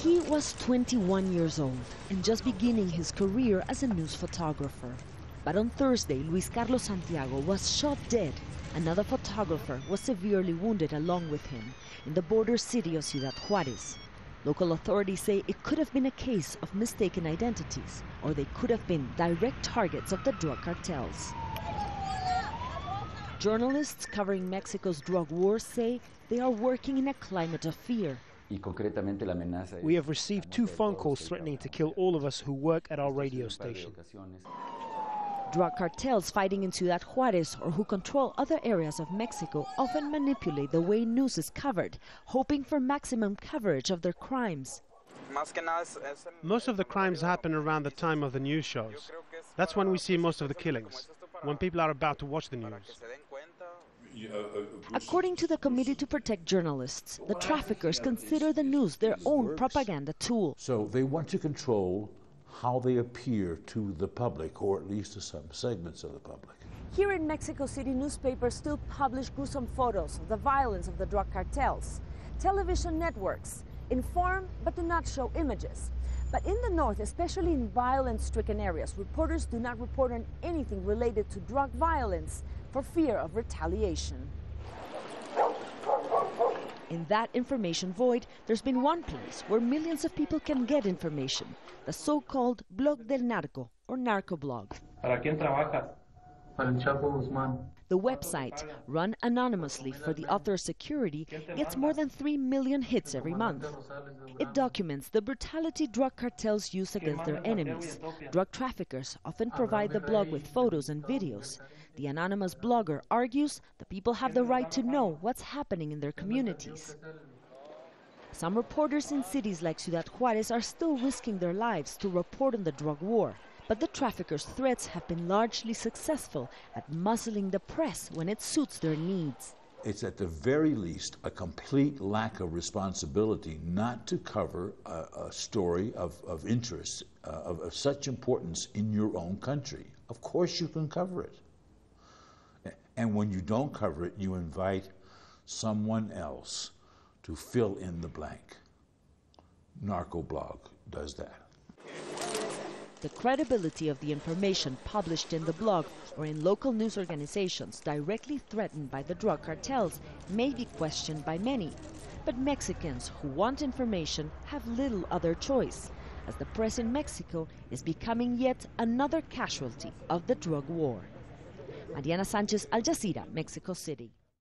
He was 21 years old and just beginning his career as a news photographer. But on Thursday, Luis Carlos Santiago was shot dead. Another photographer was severely wounded along with him in the border city of Ciudad Juarez. Local authorities say it could have been a case of mistaken identities, or they could have been direct targets of the drug cartels. Journalists covering Mexico's drug war say they are working in a climate of fear. We have received 2 phone calls threatening to kill all of us who work at our radio station. Drug cartels fighting in Ciudad Juarez or who control other areas of Mexico often manipulate the way news is covered, hoping for maximum coverage of their crimes. Most of the crimes happen around the time of the news shows. That's when we see most of the killings, when people are about to watch the news. According to the Committee to Protect Journalists, the traffickers consider the news their own propaganda tool. So they want to control how they appear to the public, or at least to some segments of the public. Here in Mexico City, newspapers still publish gruesome photos of the violence of the drug cartels. Television networks inform but do not show images. But in the north, especially in violence-stricken areas, reporters do not report on anything related to drug violence for fear of retaliation. In that information void, there's been one place where millions of people can get information, the so-called Blog del Narco, or narco blog. ¿Para quién trabajas? Para el Chapo Guzmán. The website, run anonymously for the author's security, gets more than 3 million hits every month. It documents the brutality drug cartels use against their enemies. Drug traffickers often provide the blog with photos and videos. The anonymous blogger argues the people have the right to know what's happening in their communities. Some reporters in cities like Ciudad Juarez are still risking their lives to report on the drug war. But the traffickers' threats have been largely successful at muzzling the press when it suits their needs. It's at the very least a complete lack of responsibility not to cover a story of interest, of such importance in your own country. Of course you can cover it. And when you don't cover it, you invite someone else to fill in the blank. Narcoblog does that. The credibility of the information published in the blog or in local news organizations directly threatened by the drug cartels may be questioned by many. But Mexicans who want information have little other choice, as the press in Mexico is becoming yet another casualty of the drug war. Mariana Sanchez, Al Jazeera, Mexico City.